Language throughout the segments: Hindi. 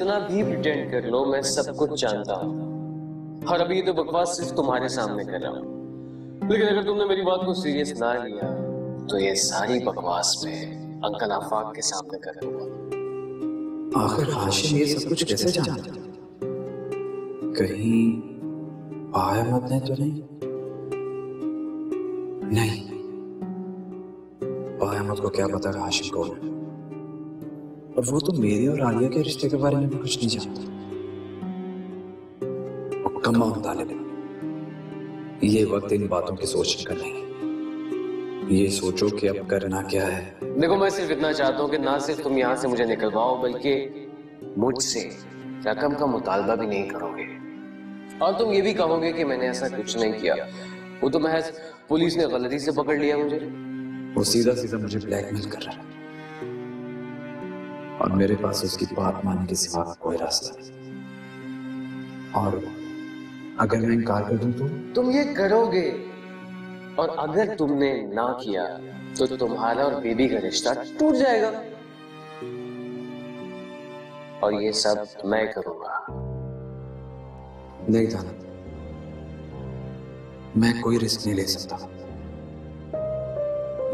जितना भी प्रिटेंड कर लो, मैं सब कुछ जानता हूँ। और अभी ये तो बकवास सिर्फ तुम्हारे सामने कर रहा हूँ, लेकिन अगर तुमने मेरी बात को सीरियस ना लिया तो ये सारी बकवास मैं अंकल आफाक के सामने कर दूंगा। आखिर हाशिम ये सब कुछ कैसे जानता? कहीं अहमद ने तो नहीं? नहीं, अहमद को क्या पता हाशिम कौन है? और वो तो मेरे और आलिया के रिश्ते के बारे में भी कुछ नहीं जानता। कम तालिब, ये वक्त इन बातों की सोचने का नहीं। ये सोचो कि अब करना क्या है। देखो, मैं सिर्फ इतना चाहता हूँ कि ना सिर्फ तुम यहाँ से मुझे निकलवाओ, बल्कि मुझसे रकम का मुतालबा भी नहीं करोगे। और तुम ये भी कहोगे कि मैंने ऐसा कुछ नहीं किया, वो तो महज पुलिस ने गलती से पकड़ लिया मुझे। वो सीधा सीधा मुझे ब्लैकमेल कर रहा है और मेरे पास उसकी बात मानने के सिवा कोई रास्ता नहीं। और अगर मैं इनकार कर दूं तो? तुम ये करोगे, और अगर तुमने ना किया तो तुम्हारा और बेबी का रिश्ता टूट जाएगा। और ये सब मैं करूंगा। नहीं था, मैं कोई रिस्क नहीं ले सकता।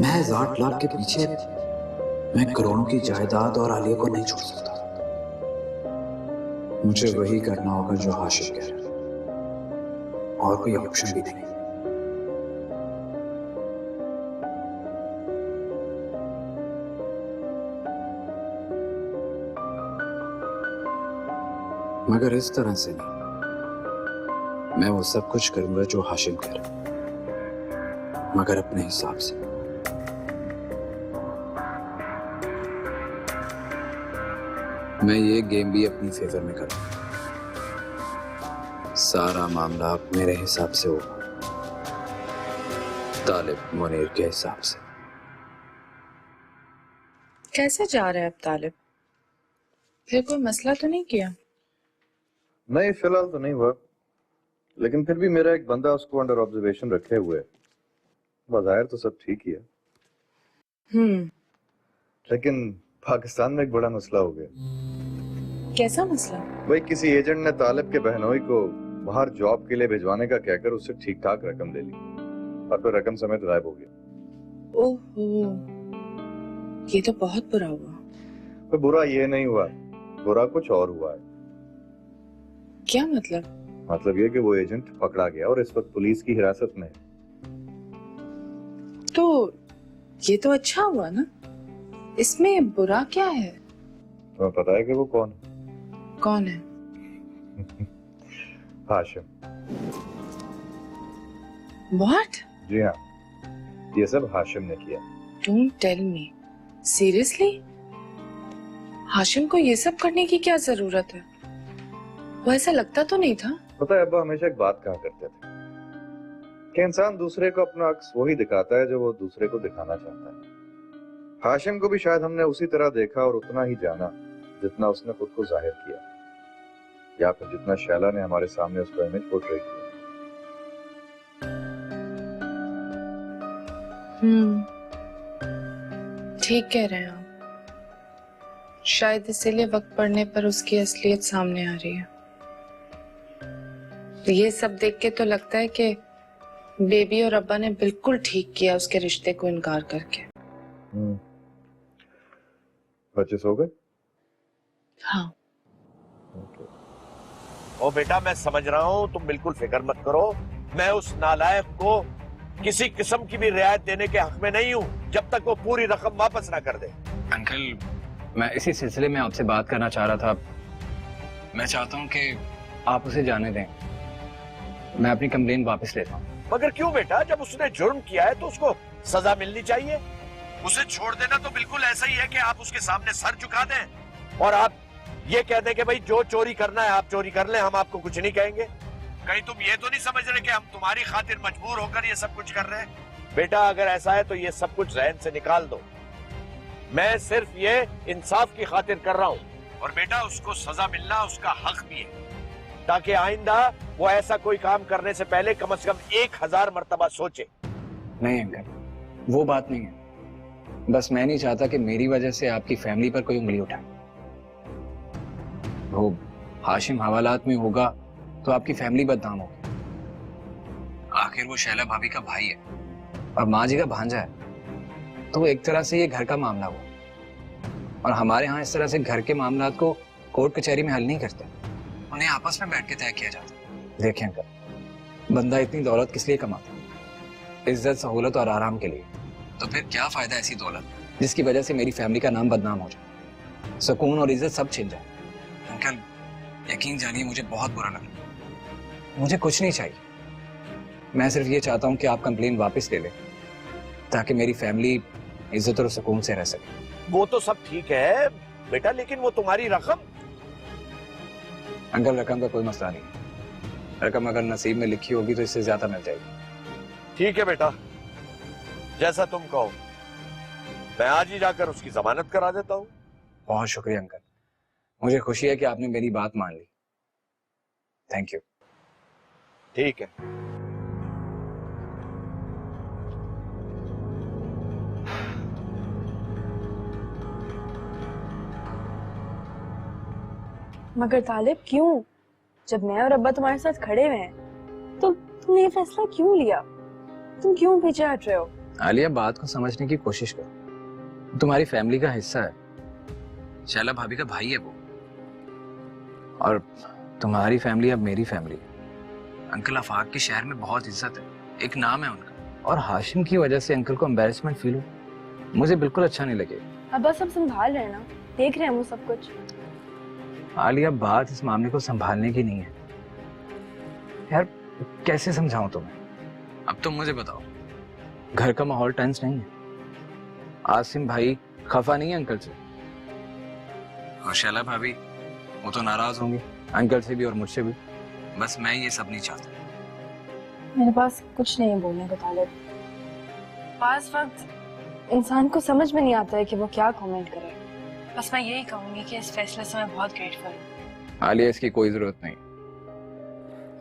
महज 8 लाख के पीछे मैं करोड़ों की जायदाद और आलिया को नहीं छोड़ सकता। मुझे वही करना होगा जो हाशिम कह रहा है, और कोई ऑप्शन भी नहीं। मगर इस तरह से नहीं। मैं वो सब कुछ करूंगा जो हाशिम कह रहा है, मगर अपने हिसाब से। मैं ये गेम भी अपनी फेवर में करूंगा। सारा मामला मेरे हिसाब से होगा, तालिब मुनीर के हिसाब से। कैसे जा रहे हैं अब तालिब? फिर कोई मसला तो नहीं किया? नहीं, फिलहाल तो नहीं हुआ, लेकिन फिर भी मेरा एक बंदा उसको अंडर ऑब्जर्वेशन रखे हुए है। बज़ाहिर तो सब ठीक ही है, लेकिन पाकिस्तान में एक बड़ा मसला हो गया। कैसा मसला? भाई, किसी एजेंट ने तालिब के बहनोई को बाहर जॉब के लिए भिजवाने का कहकर उससे ठीक ठाक रकम ले ली, और फिर रकम समेत गायब हो गया। ओहो, ये तो बहुत बुरा हुआ। तो बुरा ये नहीं हुआ, बुरा कुछ और हुआ है। क्या मतलब? मतलब ये कि वो एजेंट पकड़ा गया और इस वक्त पुलिस की हिरासत में है। तो ये तो अच्छा हुआ ना, इसमें बुरा क्या है? तुम्हें पता है कि वो कौन है? कौन है? हाशिम। What? जी हाँ, ये सब हाशिम ने किया। Don't tell me. Seriously? Hashim को ये सब करने की क्या जरूरत है? वो ऐसा लगता तो नहीं था। पता है, अब्बा हमेशा एक बात कहा करते थे कि इंसान दूसरे को अपना अक्स वही दिखाता है जो वो दूसरे को दिखाना चाहता है। हाशिम को भी शायद हमने उसी तरह देखा और उतना ही जाना जितना उसने खुद को जाहिर किया, या फिर जितना शैला ने हमारे सामने उसका इमेज पोर्ट्रे किया। ठीक कह रहे हैं आप। शायद इसीलिए वक्त पड़ने पर उसकी असलियत सामने आ रही है। ये सब देख के तो लगता है कि बेबी और अब्बा ने बिल्कुल ठीक किया उसके रिश्ते को इनकार करके। बच्चे सो गए? हाँ। ओ बेटा, मैं समझ रहा हूँ, तुम बिल्कुल फिक्र मत करो। मैं उस नालायक को किसी किस्म की भी रियायत देने के हक में नहीं हूँ जब तक वो पूरी रकम वापस ना कर दे। अंकल, मैं इसी सिलसिले में आपसे बात करना चाह रहा था। मैं चाहता हूँ कि आप उसे जाने दें। मैं अपनी कंप्लेन वापस लेता हूँ। मगर क्यों बेटा? जब उसने जुर्म किया है तो उसको सजा मिलनी चाहिए। उसे छोड़ देना तो बिल्कुल ऐसा ही है कि आप उसके सामने सर झुका दें और आप ये कह दें कि भाई जो चोरी करना है आप चोरी कर लें, हम आपको कुछ नहीं कहेंगे। कहीं तुम ये तो नहीं समझ रहे कि हम तुम्हारी खातिर मजबूर होकर ये सब कुछ कर रहे हैं? बेटा, अगर ऐसा है तो ये सब कुछ ज़हन से निकाल दो। मैं सिर्फ ये इंसाफ की खातिर कर रहा हूँ, और बेटा उसको सजा मिलना उसका हक भी है, ताकि आइंदा वो ऐसा कोई काम करने से पहले कम से कम 1000 मर्तबा सोचे। नहीं अंकल, वो बात नहीं है। बस मैं नहीं चाहता कि मेरी वजह से आपकी फैमिली पर कोई उंगली उठाए। वो हाशिम हवालात में होगा तो आपकी फैमिली बदनाम होगी। आखिर वो शैला भाभी का भाई है और माँ जी का भांजा है, तो एक तरह से ये घर का मामला हुआ। और हमारे यहाँ इस तरह से घर के मामलात को कोर्ट कचहरी में हल नहीं करते, उन्हें आपस में बैठ के तय किया जाता है। देखें अंकल, बंदा इतनी दौलत किस लिए कमाता है? इज्जत, सहूलत और आराम के लिए। तो फिर क्या फायदा ऐसी दौलत जिसकी वजह से मेरी फैमिली का नाम बदनाम हो जाए, सुकून और इज्जत सब छिन जाए। अंकल यकीन जानिए, मुझे बहुत बुरा लगा। मुझे कुछ नहीं चाहिए, मैं सिर्फ ये चाहता हूँ कि आप कंप्लेन वापस ले लें ताकि मेरी फैमिली इज्जत और सुकून से रह सके। वो तो सब ठीक है बेटा, लेकिन वो तुम्हारी रकम। अंकल रकम का कोई मसला नहीं, रकम अगर नसीब में लिखी होगी तो इससे ज्यादा मिल जाएगी। ठीक है बेटा, जैसा तुम कहो। मैं आज ही जाकर उसकी जमानत करा देता हूँ। बहुत शुक्रिया अंकल, मुझे खुशी है कि आपने मेरी बात मान ली। Thank you. ठीक है। मगर तालिब क्यों? जब मैं और अब्बा तुम्हारे साथ खड़े हुए हैं तो तुमने ये फैसला क्यों लिया? तुम क्यों पीछे हट रहे हो? आलिया, बात को समझने की कोशिश करो। तुम्हारी फैमिली का हिस्सा है, शैला भाभी का भाई है वो, और तुम्हारी फैमिली अब मेरी फैमिली है। अंकल आफाक के शहर में बहुत इज्जत है, एक नाम है उनका, और हाशिम की वजह से अंकल को एम्बैरेसमेंट फील हो, मुझे बिल्कुल अच्छा नहीं लगे। अब्बा सब संभाल रहे हैं ना, देख रहे हैं वो सब कुछ। आलिया, बात इस मामले को संभालने की नहीं है यार, कैसे समझाऊं तुम्हें? अब तुम मुझे बताओ, घर का माहौल टेंस नहीं है, आसिम भाई खफा नहीं है अंकल से, और शैला भाभी वो तो नाराज होंगी अंकल से भी और मुझसे भी। बस मैं ये सब नहीं चाहता। मेरे पास कुछ नहीं बोलने को तालिब। पास वक्त इंसान को समझ में नहीं आता है कि वो क्या कमेंट करे। बस मैं यही कहूंगी कि इस फैसले से मैं बहुत ग्रेटफुल हूँ। आलिया, इसकी कोई जरूरत नहीं,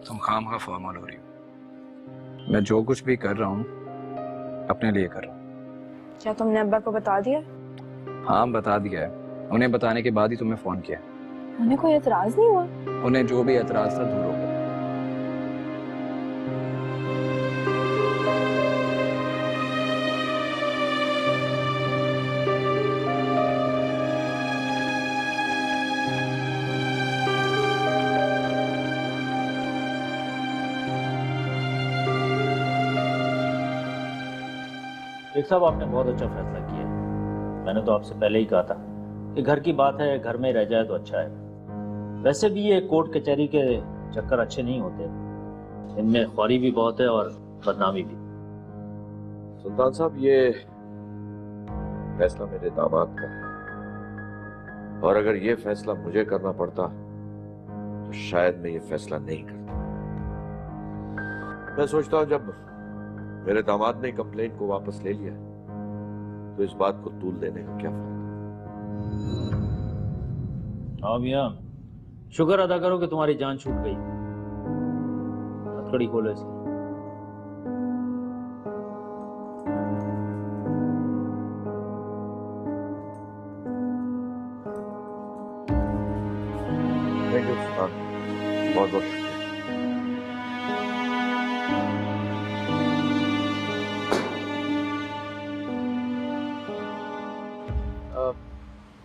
तुम खामखा फॉर्मल हो रही हो। मैं जो कुछ भी कर रहा हूँ अपने लिए कर रहा हूँ। क्या तुमने अब्बा को बता दिया? हाँ बता दिया है, उन्हें बताने के बाद ही तुम्हें फोन किया। उन्हें कोई एतराज नहीं हुआ? उन्हें जो भी एतराज था दूर हो गया। शेख साहब, आपने बहुत अच्छा फैसला किया है। मैंने तो आपसे पहले ही कहा था कि घर की बात है, घर में रह जाए तो अच्छा है। वैसे भी ये कोर्ट कचहरी के चक्कर अच्छे नहीं होते, इनमें ख्वारी भी बहुत है और बदनामी भी। सुल्तान साहब, ये फैसला मेरे दामाद का है, और अगर ये फैसला मुझे करना पड़ता तो शायद मैं ये फैसला नहीं करता। मैं सोचता हूं जब मेरे दामाद ने कंप्लेंट को वापस ले लिया तो इस बात को तूल देने का क्या फायदा। हाँ भैया, शुक्र अदा करो कि तुम्हारी जान छूट गई। हथकड़ी खोलो इसकी। थैंक यू सुल्तान, बहुत बहुत शुक्रिया।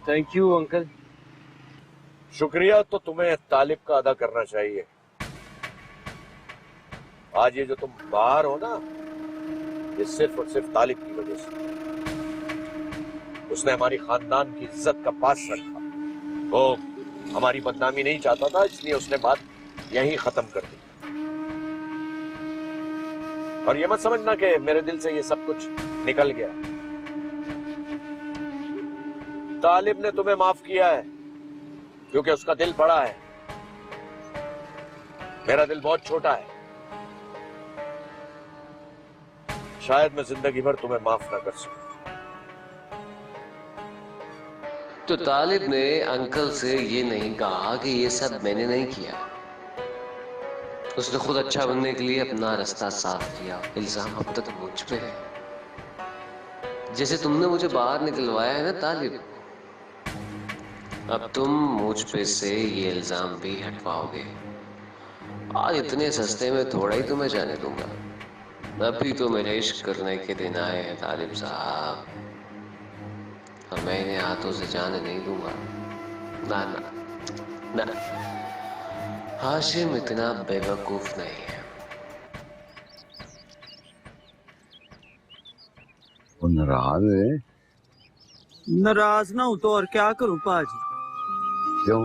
Thank you uncle. शुक्रिया तो तुम्हें तालिब का अदा करना चाहिए। आज ये जो तुम बाहर हो ना, ये सिर्फ और सिर्फ तालिब की वजह से। उसने हमारी खानदान की इज्जत का पास रखा। वो हमारी बदनामी नहीं चाहता था, इसलिए उसने बात यहीं खत्म कर दी। और ये मत समझना कि मेरे दिल से ये सब कुछ निकल गया। तालिब ने तुम्हें माफ किया है क्योंकि उसका दिल बड़ा है, मेरा दिल बहुत छोटा है। शायद मैं जिंदगी भर तुम्हें माफ ना कर सकूं। तो तालिब ने अंकल से ये नहीं कहा कि ये सब मैंने नहीं किया। उसने खुद अच्छा बनने के लिए अपना रास्ता साफ किया। इल्जाम अब तक मुझ पे है। जैसे तुमने मुझे बाहर निकलवाया है ना तालिब, अब तुम मुझ पे से ये इल्जाम भी हटवाओगे। आज इतने सस्ते में थोड़ा ही तुम्हें जाने दूंगा। अभी तो मेरे इश्क करने के दिन आए हैं तालिब साहब, और मैं इन्हें हाथों से जाने नहीं दूंगा। ना ना ना, हाशिम इतना बेवकूफ नहीं है। वो नाराज है। नाराज ना हूं तो और क्या करूं पाजी। क्यों?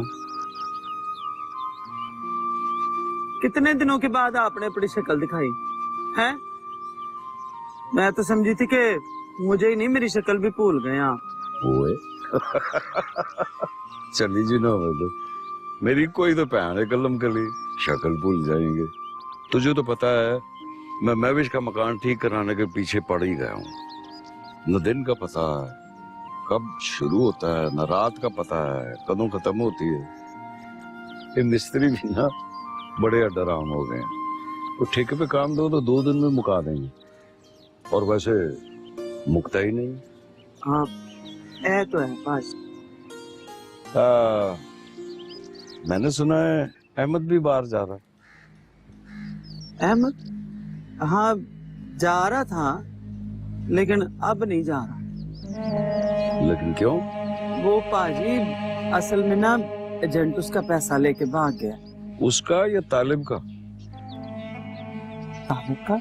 कितने दिनों के बाद आपने अपनी शक्ल दिखाई है? मैं तो समझी थी कि मुझे ही नहीं, मेरी शक्ल भी भूल गए आप। ओए चली जी ना बोलो, मेरी कोई तो भैन है कलम कली, शक्ल भूल जाएंगे। तुझे तो पता है मैं महविश का मकान ठीक कराने के पीछे पड़ ही गया हूँ। न दिन का पता है कब शुरू होता है, न रात का पता है कदों खत्म होती है। ये मिस्त्री भी ना बड़े अडराम हो गए हैं। तो ठेके पे काम दो तो 2 दिन में मुका देंगे, और वैसे मुकता ही नहीं। हाँ है तो है पाजी। मैंने सुना है अहमद भी बाहर जा रहा है। अहमद? हाँ जा रहा था, लेकिन अब नहीं जा रहा। लेकिन क्यों? वो पाजी असल में ना एजेंट उसका पैसा लेके भाग गया। उसका या तालिब का? तालिब का?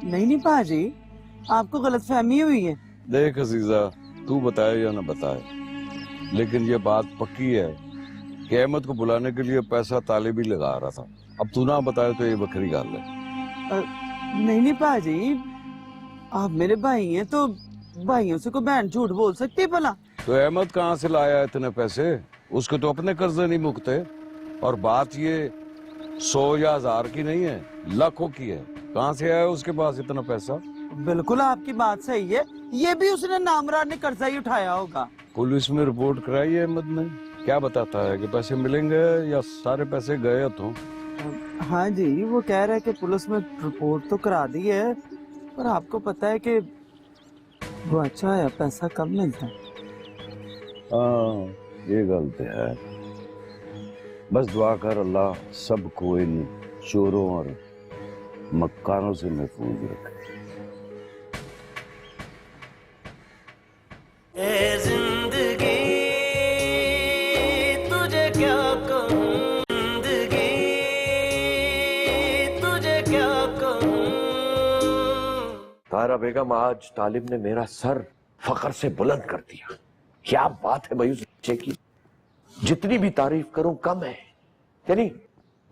नहीं पाजी, आपको गलतफहमी हुई है। देख अजीजा, तू बताए या ना बताए, लेकिन ये बात पक्की है कि अहमद को बुलाने के लिए पैसा तालिब ही लगा रहा था। अब तू ना बताए तो ये बकरी गाल है। नहीं पाजी, आप मेरे भाई हैं तो भाइयों से को बहन झूठ बोल सकती है भला? तो अहमद कहाँ से लाया इतने पैसे? उसके तो अपने कर्जे नहीं मुकते। और बात ये 100 या 1000 की नहीं है, लाखों की है। कहाँ से आया उसके पास इतना पैसा? बिल्कुल आपकी बात सही है, ये भी उसने नामराद ने कर्जा ही उठाया होगा। पुलिस में रिपोर्ट कराई है अहमद ने? क्या बताता है कि पैसे मिलेंगे या सारे पैसे गए? तो हाँ जी, वो कह रहा है कि पुलिस में रिपोर्ट तो करा दी है, पर आपको पता है कि वो अच्छा है, पैसा कम मिलता है। हाँ ये गलत है। बस दुआ कर अल्लाह सबको इन चोरों और मक्कारों से महफूज रखे। ए जिंदगी तुझे क्या कहूं, जिंदगी तुझे क्या कहूं। तारा बेगम, आज तालिब ने मेरा सर फख्र से बुलंद कर दिया। क्या बात है भाई उस बच्चे की, जितनी भी तारीफ करूं कम है। यानी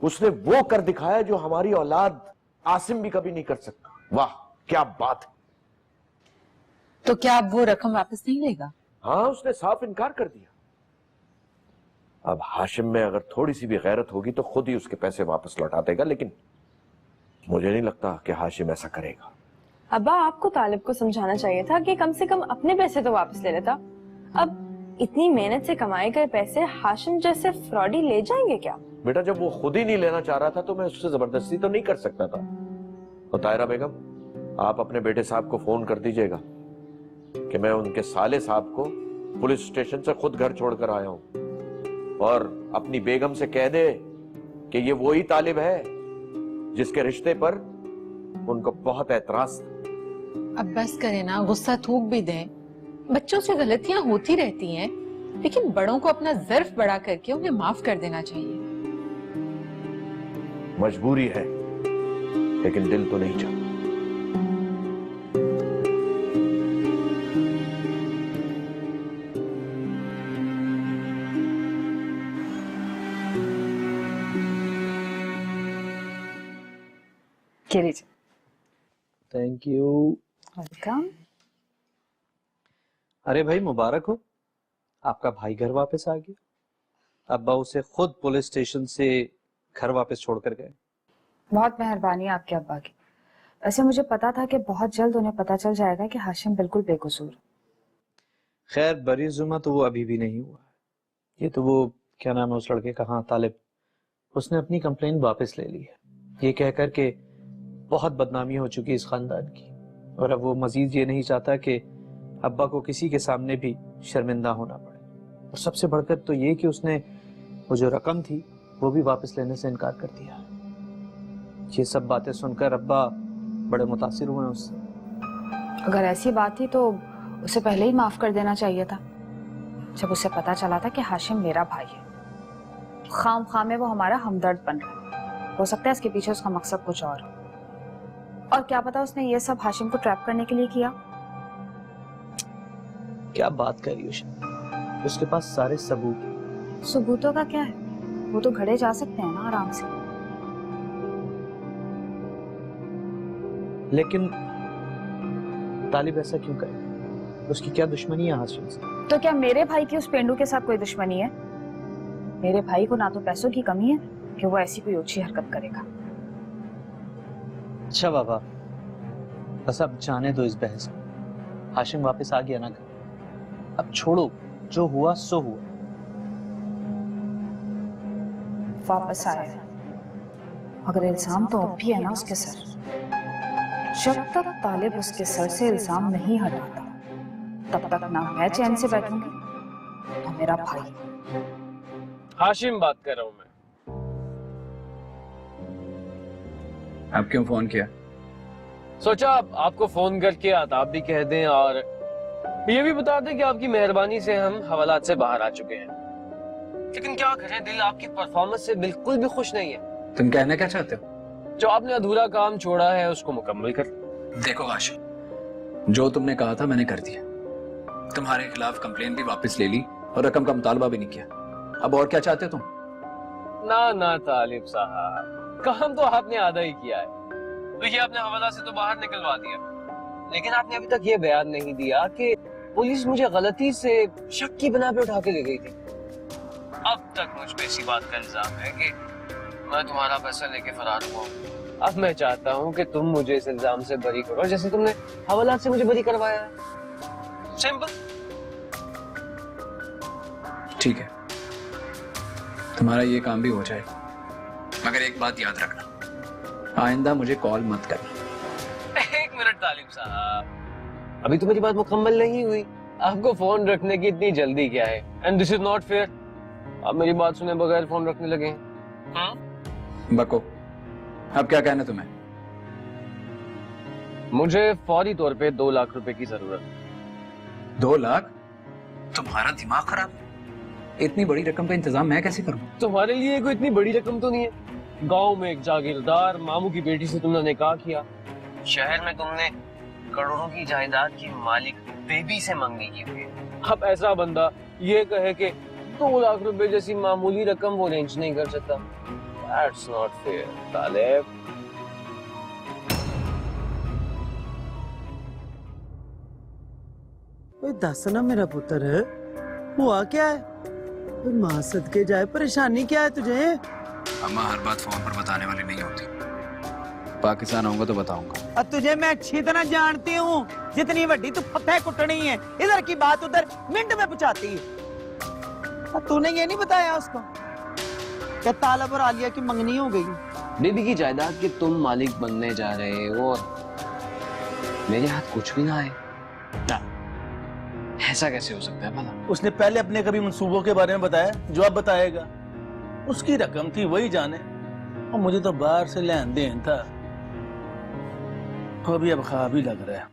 उसने वो कर दिखाया जो हमारी औलाद आसिम भी कभी नहीं कर सकता। वाह क्या बात है। तो क्या अब वो रकम वापस नहीं लेगा? हाँ उसने साफ इनकार कर दिया। अब हाशिम में अगर थोड़ी सी भी गैरत होगी तो खुद ही उसके पैसे वापस लौटा देगा, लेकिन मुझे नहीं लगता कि हाशिम ऐसा करेगा। अब्बा आपको तालिब को समझाना चाहिए था कि कम से कम अपने पैसे तो वापस ले लेता। अब इतनी मेहनत से कमाए गए पैसे हाशिम जैसे फ्रॉडी ले जाएंगे क्या? बेटा जब वो खुद ही नहीं लेना चाह रहा था तो मैं उससे जबरदस्ती तो नहीं कर सकता था। तो तायरा बेगम, आप अपने बेटे साहब को फोन कर दीजिएगा कि मैं उनके साले साहब को पुलिस स्टेशन से खुद घर छोड़कर आया हूं, और अपनी बेगम से कह दे कि ये वही तालिब है जिसके रिश्ते पर उनको बहुत एतराज था। अब बस करे ना, गुस्सा थूक भी दें। बच्चों से गलतियां होती रहती हैं, लेकिन बड़ों को अपना ज़र्फ बड़ा करके उन्हें माफ कर देना चाहिए। मजबूरी है, लेकिन दिल तो नहीं चाहता। Thank you. वेलकम। अरे भाई मुबारक हो, आपका भाई घर वापस आ गया। अब्बा उसे खुद पुलिस स्टेशन से घर वापस छोड़कर गए। बहुत मेहरबानी आपके अब्बा की। वैसे मुझे पता था कि बहुत जल्द उन्हें पता चल जाएगा कि हाशिम बिल्कुल बेकसूर। खैर बरी जुमा तो वो अभी भी नहीं हुआ है। ये तो वो क्या नाम है उस लड़के का, हाँ तालिब, उसने अपनी कंप्लेंट वापस ले ली है, ये कहकर के बहुत बदनामी हो चुकी इस खानदान की, और अब वो मजीद ये नहीं चाहता कि अब्बा को किसी के सामने भी शर्मिंदा होना पड़े। और सबसे बढ़कर तो ये कि उसने वो जो रकम थी वो भी वापस लेने से इनकार कर दिया। ये सब बातें सुनकर अब्बा बड़े मुतासिर हुए उससे। अगर ऐसी बात थी तो उसे पहले ही माफ कर देना चाहिए था, जब उसे पता चला था कि हाशिम मेरा भाई है। खाम खाम में वो हमारा हमदर्द बन रहा है। हो सकता है इसके पीछे उसका मकसद कुछ और हो। और क्या पता उसने ये सब हाशिम को ट्रैप करने के लिए किया। क्या बात कर रही हो? उसके पास सारे सबूत। सबूतों का क्या है, वो तो घड़े जा सकते हैं ना आराम से। लेकिन तालिब ऐसा क्यों करे? उसकी क्या दुश्मनी है हाशिम से? तो क्या मेरे भाई की उस पेंडू के साथ कोई दुश्मनी है? मेरे भाई को ना तो पैसों की कमी है कि वो ऐसी कोई ओछी हरकत करेगा। अच्छा बाबा, बस अब जाने दो इस बहस को। हाशिम वापस आ गया ना घर, अब छोड़ो, जो हुआ सो हुआ। वापस आया मगर इल्जाम तो अब भी है ना उसके सर। जब तक तालिब उसके सर से इल्जाम नहीं हटाता तब तक ना मैं चैन से बैठूंगी ना मेरा भाई। हाशिम बात कर रहा हूं मैं। आप क्यों फोन किया? सोचा आपको फोन करके आदाब भी कह दें और ये भी बता दें कि आपकी मेहरबानी से हम हवालात से बाहर आ चुके हैं। लेकिन क्या करें, दिल आपकी परफॉर्मेंस से बिल्कुल भी खुश नहीं है। तुम कहना क्या चाहते हो? जो आपने अधूरा काम छोड़ा है उसको मुकम्मल कर। देखो हाशिम, जो तुमने कहा था मैंने कर दिया। तुम्हारे खिलाफ कंप्लेन भी वापस ले ली और रकम का मुतालबा भी नहीं किया। अब और क्या चाहते हो तुम? ना तालिब साहब, काम तो आपने आधा ही किया है। देखिए, आपने हवाला से तो बाहर निकलवा दिया, लेकिन आपने अभी तक ये बयान नहीं दिया कि पुलिस मुझे गलती से शक की बिना पे उठा के ले गई थी। अब तक मुझ पे इसी बात का इल्जाम है कि मैं तुम्हारा पैसा लेके फरार हुआ हूँ। अब मैं चाहता हूँ कि तुम मुझे इस इल्जाम से बरी करो, जैसे तुमने हवाला से मुझे बरी करवाया है। सिंपल। ठीक है, तुम्हारा ये काम भी हो जाएगा, मगर एक बात याद रखना, आइंदा मुझे कॉल मत करना। एक मिनट तालिब साहब, अभी तो मेरी बात मुकम्मल नहीं हुई। आपको फोन रखने की इतनी जल्दी क्या है? And this is not fair. आप मेरी बात सुने बगैर फोन रखने लगे हैं। बको, अब क्या कहना तुम्हें? मुझे फौरी तौर पे 2 लाख रुपए की जरूरत है। 2 लाख? तुम्हारा दिमाग खराब? इतनी बड़ी रकम का इंतजाम मैं कैसे करूं? तुम्हारे लिए कोई इतनी बड़ी रकम तो नहीं है। गांव में एक जागीरदार मामू की बेटी से तुमने निकाह किया। शहर में तुमने करोड़ों की जायदाद की मालिक बेबी से मंगनी की हुई है। अब ऐसा बंदा ये कहे कि 2 लाख रुपए जैसी मामूली रकम वो अरेंज नहीं कर सकता। That's not fair, तालिब। दस ना मेरा पुत्र है, हुआ क्या है? माँ सदके जाए, परेशानी क्या है तुझे? अम्मा हर बात फोन पर बताने वाली नहीं होती। पाकिस्तान आऊंगा तो बताऊंगा। अब तुझे मैं अच्छी तरह जानती हूँ, जितनी बड़ी तू फतेह कुटनी है, इधर की बात उधर मिनट में पहुंचाती है। तूने ये नहीं बताया उसको कि तालब और आलिया की मंगनी हो गई? बेबी की जायदाद के तुम मालिक बनने जा रहे हो और मेरे हाथ कुछ भी ना आए। ऐसा कैसे हो सकता है भला? उसने पहले अपने कभी मंसूबों के बारे में बताया जो अब बताएगा? उसकी रकम थी वही जाने, और मुझे तो बाहर से लेन देन था। वो भी अब ख्वाब ही लग रहा है।